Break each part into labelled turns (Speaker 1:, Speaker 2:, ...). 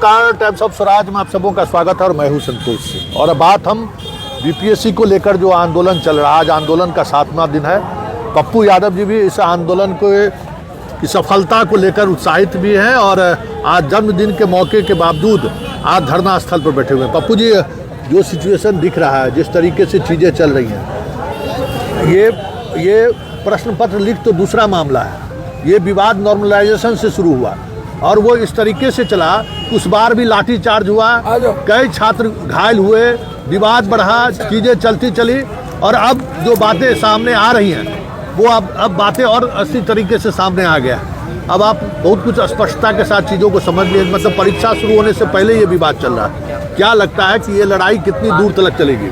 Speaker 1: नमस्कार, times of Swaraj में आप सबों का स्वागत है और मैं हूं संतोष सिंह। और अब बात हम बीपीएससी को लेकर जो आंदोलन चल रहा है, आज आंदोलन का 7वां दिन है। पप्पू यादव जी भी इस आंदोलन को की सफलता को लेकर उत्साहित भी हैं और आज जन्मदिन के मौके के बावजूद आज धरना स्थल पर बैठे हुए हैं। पप्पू जी, जो सिचुएशन दिख रहा है, जिस तरीके से चीज़ें चल रही हैं, ये प्रश्न पत्र लीक तो दूसरा मामला है। ये विवाद नॉर्मलाइजेशन से शुरू हुआ और वो इस तरीके से चला, उस बार भी लाठीचार्ज हुआ, कई छात्र घायल हुए, विवाद बढ़ा, चीज़ें चलती चली और अब जो बातें सामने आ रही हैं वो अब बातें और अच्छी तरीके से सामने आ गया। अब आप बहुत कुछ स्पष्टता के साथ चीज़ों को समझ लिए, मतलब परीक्षा शुरू होने से पहले ये विवाद चल रहा है। क्या लगता है कि ये लड़ाई कितनी दूर तक चलेगी?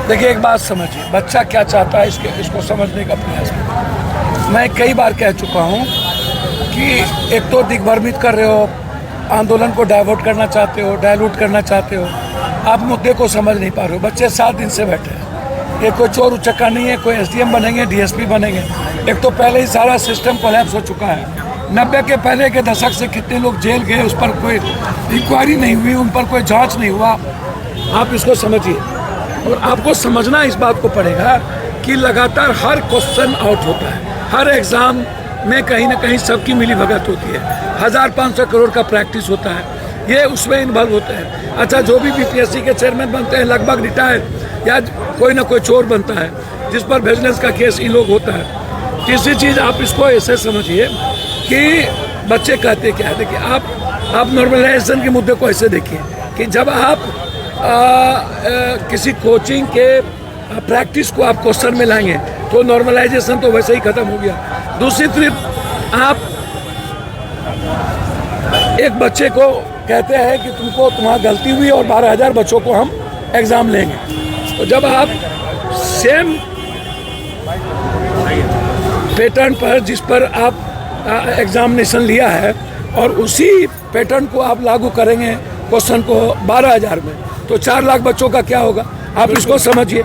Speaker 2: देखिए, एक बात समझिए, बच्चा क्या चाहता है इसको समझने का प्रयास करें। मैं कई बार कह चुका हूँ कि एक तो दिग्भ्रमित कर रहे हो, आंदोलन को डाइवर्ट करना चाहते हो, डायलूट करना चाहते हो, आप मुद्दे को समझ नहीं पा रहे हो। बच्चे 7 दिन से बैठे हैं, ये कोई चोर उचक्का नहीं है, कोई एसडीएम बनेंगे, डीएसपी बनेंगे। एक तो पहले ही सारा सिस्टम कोलैप्स हो चुका है। 90 के पहले के दशक से कितने लोग जेल गए, उस पर कोई इंक्वायरी नहीं हुई, उन पर कोई जांच नहीं हुआ। आप इसको समझिए और आपको समझना इस बात को पड़ेगा कि लगातार हर क्वेश्चन आउट होता है, हर एग्ज़ाम में कहीं ना कहीं सबकी मिली भगत होती है, 1500 करोड़ का प्रैक्टिस होता है, ये उसमें इन्वॉल्व होते हैं। अच्छा, जो भी बीपीएससी के चेयरमैन बनते हैं लगभग रिटायर या कोई ना कोई चोर बनता है जिस पर विजिलेंस का केस इन लोग होता है। तीसरी चीज़ आप इसको ऐसे समझिए कि बच्चे कहते क्या है। देखिए, आप नॉर्मलाइजेशन के मुद्दे को ऐसे देखिए कि जब आप किसी कोचिंग के प्रैक्टिस को आप क्वेश्चन में लाएंगे तो नॉर्मलाइजेशन तो वैसे ही ख़त्म हो गया। दूसरी तरफ आप एक बच्चे को कहते हैं कि तुम्हारी गलती हुई और 12,000 बच्चों को हम एग्ज़ाम लेंगे। तो जब आप सेम पैटर्न पर जिस पर आप एग्जामिनेशन लिया है और उसी पैटर्न को आप लागू करेंगे क्वेश्चन को 12,000 में, तो 4 लाख बच्चों का क्या होगा? आप इसको समझिए।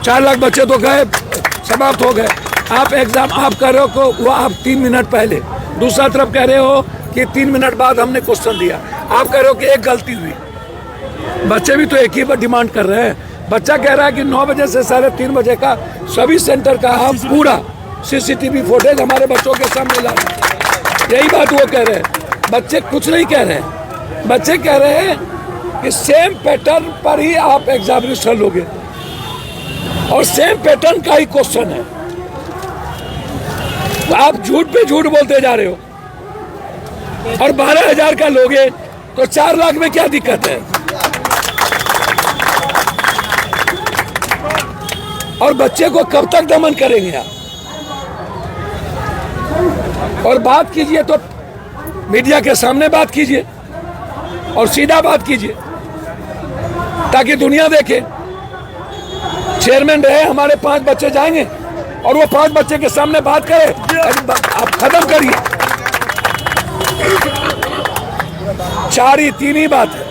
Speaker 2: 4 लाख बच्चे तो गए, समाप्त हो गए। आप एग्ज़ाम आप कर रहे हो वो आप 3 मिनट पहले, दूसरा तरफ कह रहे हो कि 3 मिनट बाद हमने क्वेश्चन दिया, आप कह रहे हो कि एक गलती हुई। बच्चे भी तो एक ही पर डिमांड कर रहे हैं। बच्चा कह रहा है कि 9 बजे से 3:30 बजे का सभी सेंटर का हम पूरा सीसीटीवी फुटेज हमारे बच्चों के सामने ला रहे हैं। यही बात वो कह रहे हैं। बच्चे कुछ नहीं कह रहे हैं, बच्चे कह रहे हैं कि सेम पैटर्न पर ही आप एग्जामिनेशन लोगे और सेम पैटर्न का ही क्वेश्चन है। तो आप झूठ पे झूठ बोलते जा रहे हो और 12,000 का लोगे तो 4 लाख में क्या दिक्कत है? और बच्चे को कब तक दमन करेंगे आप? और बात कीजिए तो मीडिया के सामने बात कीजिए और सीधा बात कीजिए ताकि दुनिया देखे। चेयरमैन रहे, हमारे 5 बच्चे जाएंगे और वो 5 बच्चे के सामने बात करे, आप खत्म करिए। 3 ही बात है।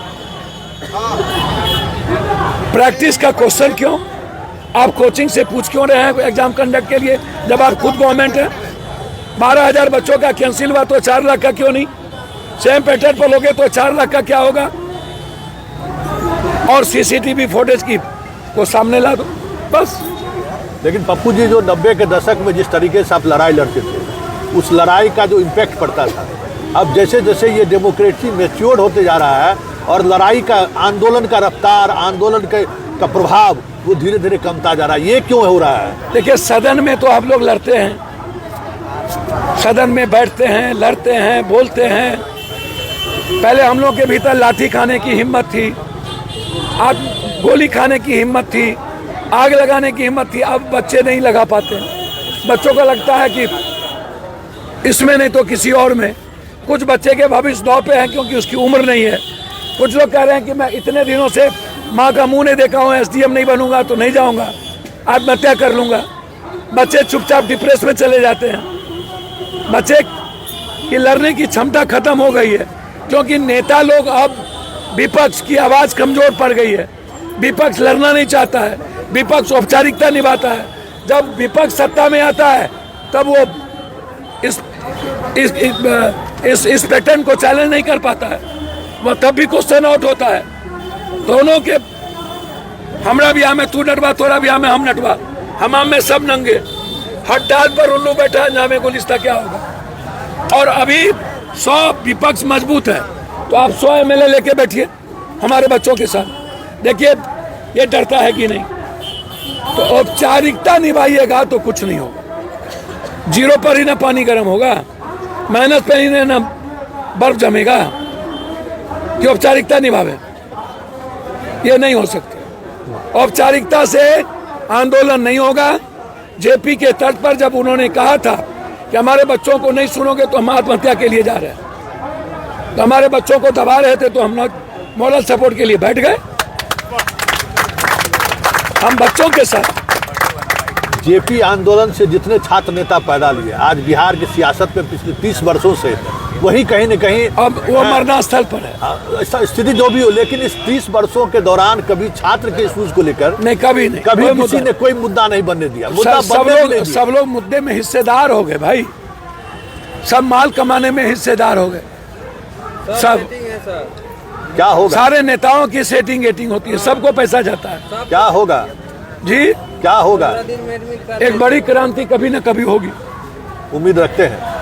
Speaker 2: प्रैक्टिस का क्वेश्चन क्यों? आप कोचिंग से पूछ क्यों रहे हैं एग्जाम कंडक्ट के लिए जब आप खुद गवर्नमेंट है? 12,000 बच्चों का कैंसिल हुआ तो 4 लाख का क्यों नहीं? सेम पैटर्न पर लोगे तो 4 लाख का क्या होगा? और सीसीटीवी फुटेज की को सामने ला दो, बस।
Speaker 1: लेकिन पप्पू जी, जो 90 के दशक में जिस तरीके से आप लड़ाई लड़ते थे, उस लड़ाई का जो इम्पैक्ट पड़ता था, अब जैसे जैसे ये डेमोक्रेसी मैच्योर होते जा रहा है और लड़ाई का, आंदोलन का रफ्तार, आंदोलन का प्रभाव वो धीरे धीरे कमता जा रहा है, ये क्यों हो रहा है?
Speaker 2: देखिए, सदन में तो आप लोग लड़ते हैं, सदन में बैठते हैं, लड़ते हैं, बोलते हैं। पहले हम लोग के भीतर लाठी खाने की हिम्मत थी, आज गोली खाने की हिम्मत थी, आग लगाने की हिम्मत थी। अब बच्चे नहीं लगा पाते। बच्चों को लगता है कि इसमें नहीं तो किसी और में। कुछ बच्चे के भविष्य दांव पे हैं क्योंकि उसकी उम्र नहीं है। कुछ लोग कह रहे हैं कि मैं इतने दिनों से माँ का मुंह नहीं देखा हूँ, एसडीएम नहीं बनूंगा तो नहीं जाऊंगा, आत्महत्या कर लूंगा। बच्चे चुपचाप डिप्रेस में चले जाते हैं। बच्चे की लड़ने की क्षमता खत्म हो गई है क्योंकि नेता लोग अब विपक्ष की आवाज कमजोर पड़ गई है। विपक्ष लड़ना नहीं चाहता है, विपक्ष औपचारिकता निभाता है। जब विपक्ष सत्ता में आता है तब वो इस पैटर्न को चैलेंज नहीं कर पाता है। वह तब भी क्वेश्चन आउट होता है। दोनों के हमरा बियाह में तू नटवा, तोरा बियाह में हम नटवा, हमाम में सब नंगे, हर डाल पर उल्लू बैठा है, नामे को लिस्ता क्या होगा। और अभी 100 विपक्ष मजबूत है, तो आप 100 MLA लेके बैठिए हमारे बच्चों के साथ, देखिए ये डरता है कि नहीं। तो औपचारिकता निभाइएगा तो कुछ नहीं होगा। जीरो पर ही ना पानी गर्म होगा, मेहनत पर ही ना बर्फ जमेगा कि औपचारिकता निभावे, ये नहीं हो सकती। औपचारिकता से आंदोलन नहीं होगा। जेपी के तर्ज पर जब उन्होंने कहा था कि हमारे बच्चों को नहीं सुनोगे तो हम आत्महत्या के लिए जा रहे हैं, तो हमारे बच्चों को दबा रहे थे, तो हम मॉरल सपोर्ट के लिए बैठ गए। हम बच्चों के साथ।
Speaker 1: जेपी आंदोलन से जितने छात्र नेता पैदा लिए, आज बिहार की सियासत में पिछले 30 वर्षों से वही कहीं न कहीं
Speaker 2: अब वो मरना स्थल पर है।
Speaker 1: स्थिति जो भी हो, लेकिन इस 30 वर्षों के दौरान कभी छात्र के इश्यूज को लेकर
Speaker 2: नहीं, कभी नहीं,
Speaker 1: कभी किसी ने कोई मुद्दा नहीं बनने दिया। मुद्दा
Speaker 2: सब लोग मुद्दे में हिस्सेदार हो गए भाई, सब माल कमाने में हिस्सेदार हो गए। सब
Speaker 1: क्या होगा?
Speaker 2: सारे नेताओं की सेटिंग होती है, सबको पैसा जाता है।
Speaker 1: क्या होगा
Speaker 2: जी,
Speaker 1: क्या होगा?
Speaker 2: एक बड़ी क्रांति कभी न कभी होगी,
Speaker 1: उम्मीद रखते हैं।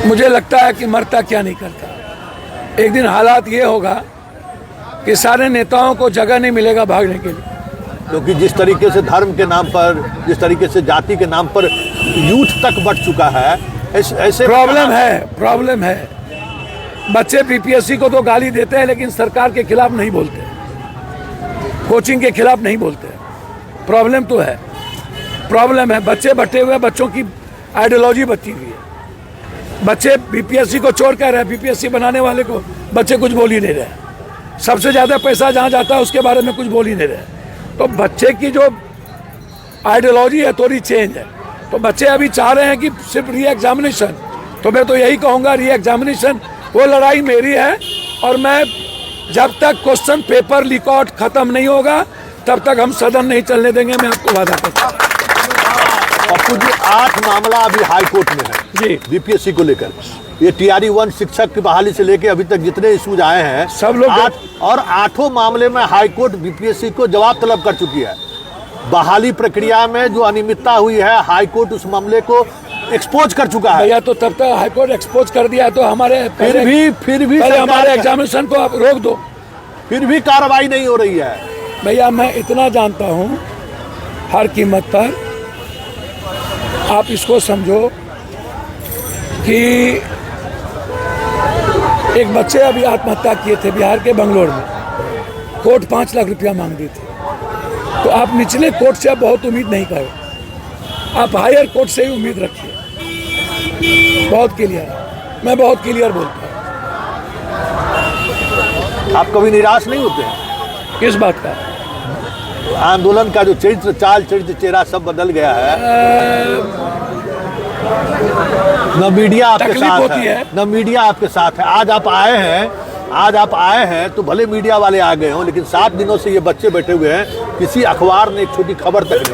Speaker 2: मुझे लगता है कि मरता क्या नहीं करता। एक दिन हालात ये होगा कि सारे नेताओं को जगह नहीं मिलेगा भागने के लिए,
Speaker 1: क्योंकि जिस तरीके से धर्म के नाम पर, जिस तरीके से जाति के नाम पर यूथ तक बढ़ चुका है, ऐसे
Speaker 2: प्रॉब्लम है। बच्चे बीपीएससी को तो गाली देते हैं, लेकिन सरकार के खिलाफ नहीं बोलते, कोचिंग के खिलाफ नहीं बोलते। प्रॉब्लम तो है, प्रॉब्लम है। बच्चे बटे हुए, बच्चों की आइडियोलॉजी बची हुई है। बच्चे बीपीएससी को छोड़ कर रहे, बीपीएससी बनाने वाले को बच्चे कुछ बोल ही नहीं रहे। सबसे ज़्यादा पैसा जहाँ जाता है उसके बारे में कुछ बोल ही नहीं रहे। तो बच्चे की जो आइडियोलॉजी है थोड़ी चेंज है। तो बच्चे अभी चाह रहे हैं कि सिर्फ री एग्जामिनेशन। तो मैं तो यही कहूँगा, री एग्जामिनेशन वो लड़ाई मेरी है, और मैं जब तक क्वेश्चन पेपर लीक आउट खत्म नहीं होगा तब तक हम सदन नहीं चलने देंगे, मैं आपको वादा करता हूँ।
Speaker 1: पप्पू जी, 8 मामला अभी हाई कोर्ट में है
Speaker 2: जी,
Speaker 1: बीपीएससी को लेकर। ये TRE 1 शिक्षक की बहाली से लेकर अभी तक जितने इश्यूज आए हैं,
Speaker 2: सब लोग
Speaker 1: 8 मामले में हाई कोर्ट बीपीएससी को जवाब तलब कर चुकी है। बहाली प्रक्रिया में जो अनियमितता हुई है, हाई कोर्ट उस मामले को एक्सपोज कर चुका है।
Speaker 2: भैया, तो तब तक हाई कोर्ट एक्सपोज कर दिया, तो हमारे
Speaker 1: फिर भी
Speaker 2: हमारे एग्जामिनेशन को आप रोक दो,
Speaker 1: फिर भी कार्रवाई नहीं हो रही है।
Speaker 2: भैया मैं इतना जानता हूँ, हर कीमत पर आप इसको समझो कि एक बच्चे अभी आत्महत्या किए थे बिहार के बंगलोर में, कोर्ट 5 लाख रुपया मांग दी थी। तो आप निचले कोर्ट से आप बहुत उम्मीद नहीं करो, आप हायर कोर्ट से ही उम्मीद रखिए। बहुत क्लियर, मैं बहुत क्लियर बोलता हूँ।
Speaker 1: आप कभी निराश नहीं होते हैं?
Speaker 2: किस बात का?
Speaker 1: आंदोलन का जो चरित्र चेहरा सब बदल गया है। न मीडिया आपके साथ है, न मीडिया आपके साथ है। आज आप आए हैं तो भले मीडिया वाले आ गए हों, लेकिन 7 दिनों से ये बच्चे बैठे हुए हैं, किसी अखबार ने एक छोटी खबर तक नहीं।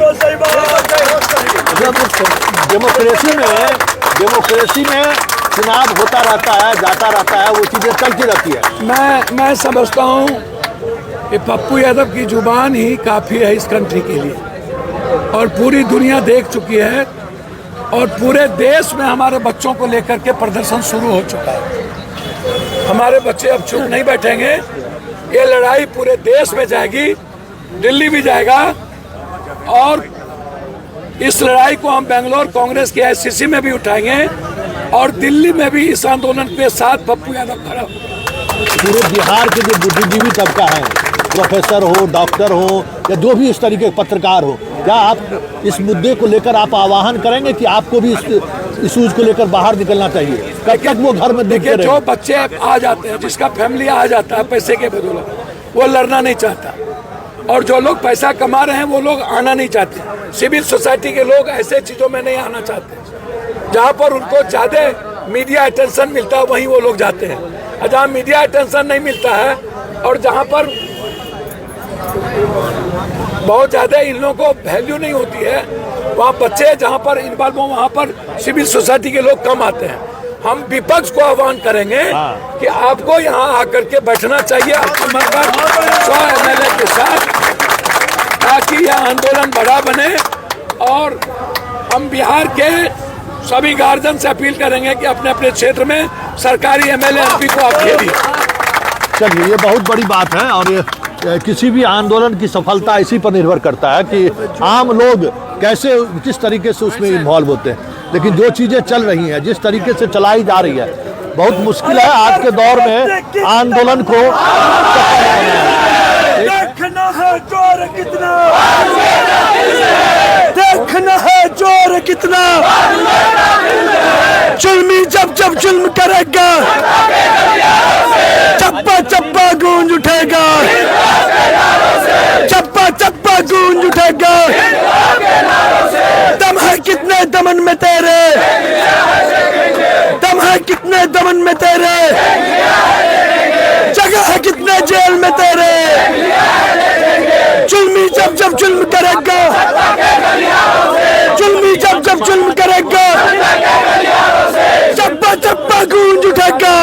Speaker 1: डेमोक्रेसी में चुनाव होता रहता है, जाता रहता है, वो चीजें चलती रहती है।
Speaker 2: मैं समझता हूँ कि पप्पू यादव की जुबान ही काफ़ी है इस कंट्री के लिए, और पूरी दुनिया देख चुकी है, और पूरे देश में हमारे बच्चों को लेकर के प्रदर्शन शुरू हो चुका है। हमारे बच्चे अब चुप नहीं बैठेंगे, ये लड़ाई पूरे देश में जाएगी, दिल्ली भी जाएगा, और इस लड़ाई को हम बेंगलोर कांग्रेस के ICC में भी उठाएंगे, और दिल्ली में भी इस आंदोलन के साथ पप्पू यादव खड़ा होगा।
Speaker 1: पूरे बिहार के जो बुद्धिजीवी तबका है, प्रोफेसर हो, डॉक्टर हो, या जो भी इस तरीके के पत्रकार हो, क्या आप इस मुद्दे को लेकर आप आह्वान करेंगे कि आपको भी इस इशूज को लेकर बाहर निकलना चाहिए? कब तक वो घर में देखिए,
Speaker 2: जो बच्चे आ जाते हैं, जिसका फैमिली आ जाता है पैसे के बदौलत, वो लड़ना नहीं चाहता, और जो लोग पैसा कमा रहे हैं वो लोग आना नहीं चाहते। सिविल सोसाइटी के लोग ऐसे चीज़ों में नहीं आना चाहते। जहाँ पर उनको ज़्यादा मीडिया अटेंशन मिलता है वहीं वो लोग जाते हैं, और जहाँ मीडिया अटेंशन नहीं मिलता है, और जहाँ पर बहुत ज़्यादा इन लोगों को वैल्यू नहीं होती है, वहाँ बच्चे जहाँ पर इन्वॉल्व हो, वहाँ पर सिविल सोसाइटी के लोग कम आते हैं। हम विपक्ष को आह्वान करेंगे कि आपको यहाँ आकर के बैठना चाहिए आपके मरकज 100 MLA के साथ, ताकि यह आंदोलन बड़ा बने। और हम बिहार के सभी गार्जियन से अपील करेंगे कि अपने अपने क्षेत्र में सरकारी MLA MP को आप घेरिए।
Speaker 1: चलिए, ये बहुत बड़ी बात है और ये किसी भी आंदोलन की सफलता इसी पर निर्भर करता है कि आम लोग कैसे किस तरीके से उसमें इन्वॉल्व होते हैं। लेकिन जो चीज़ें चल रही हैं, जिस तरीके से चलाई जा रही है, बहुत मुश्किल है आज के दौर में आंदोलन को
Speaker 3: देखना है जोर कितना, देखना है जोर कितना, जुल्मी जब जब जुल्म करेगा चप्पा चप्पा गूंज उठेगा, चप्पा चप्पा गूंज उठेगा। दम है कितने दमन में तेरे, दम है कितने दमन में तेरे, जगह है कितने जेल में तेरे। जुल्मी जब जब जुल्म करेगा, जुल्मी जब जब जुल्म करेगा, चप्पा चप्पा गूंज उठेगा,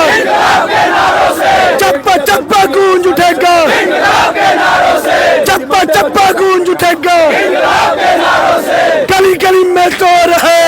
Speaker 3: चप्पा चप्पा गूंज उठेगा, चप्पा चप्पा गूंज उठेगा। गली गली में शोर है,